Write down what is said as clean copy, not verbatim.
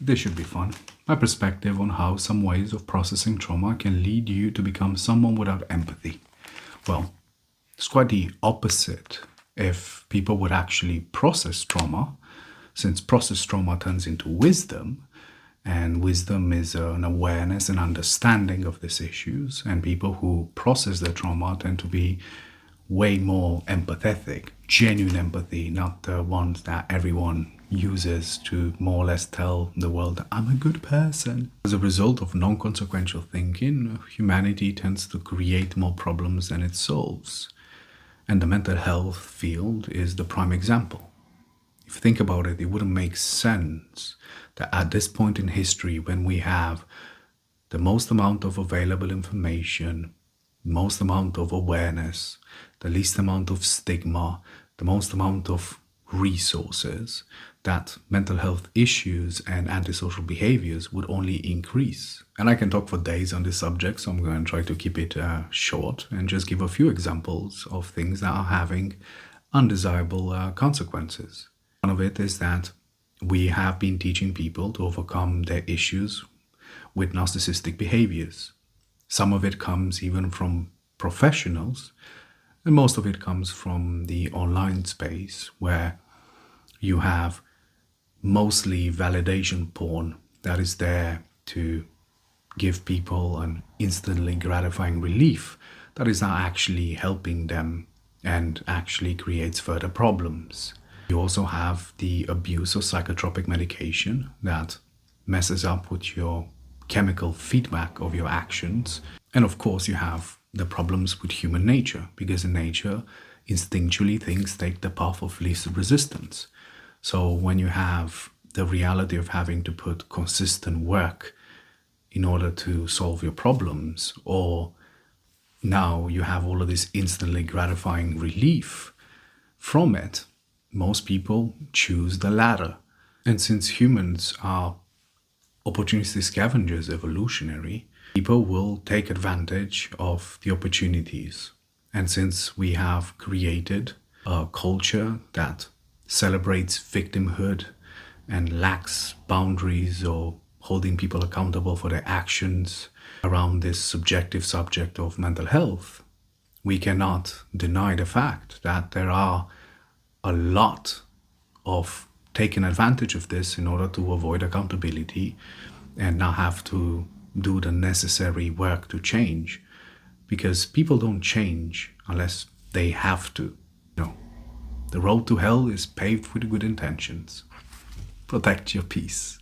This should be fun. My perspective on how some ways of processing trauma can lead you to become someone without empathy. Well, it's quite the opposite if people would actually process trauma, since processed trauma turns into wisdom, and wisdom is an awareness and understanding of these issues, and people who process their trauma tend to be way more empathetic, genuine empathy, not the ones that everyone uses to more or less tell the world that I'm a good person. As a result of non-consequential thinking, humanity tends to create more problems than it solves. And the mental health field is the prime example. If you think about it, it wouldn't make sense that at this point in history, when we have the most amount of available information, most amount of awareness, the least amount of stigma, the most amount of resources, that mental health issues and antisocial behaviors would only increase. And I can talk for days on this subject, so I'm going to try to keep it short and just give a few examples of things that are having undesirable consequences. One of it is that we have been teaching people to overcome their issues with narcissistic behaviors. Some of it comes even from professionals, and most of it comes from the online space, where you have mostly validation porn that is there to give people an instantly gratifying relief that is not actually helping them and actually creates further problems. You also have the abuse of psychotropic medication that messes up with your chemical feedback of your actions. And of course, you have the problems with human nature, because in nature, instinctually things take the path of least resistance. So when you have the reality of having to put consistent work in order to solve your problems, or now you have all of this instantly gratifying relief from it, most people choose the latter. And since humans are opportunistic scavengers evolutionary, people will take advantage of the opportunities. And since we have created a culture that celebrates victimhood and lacks boundaries or holding people accountable for their actions around this subjective subject of mental health, we cannot deny the fact that there are a lot of taking advantage of this in order to avoid accountability and not have to do the necessary work to change, because people don't change unless they have to. No, the road to hell is paved with good intentions. Protect your peace.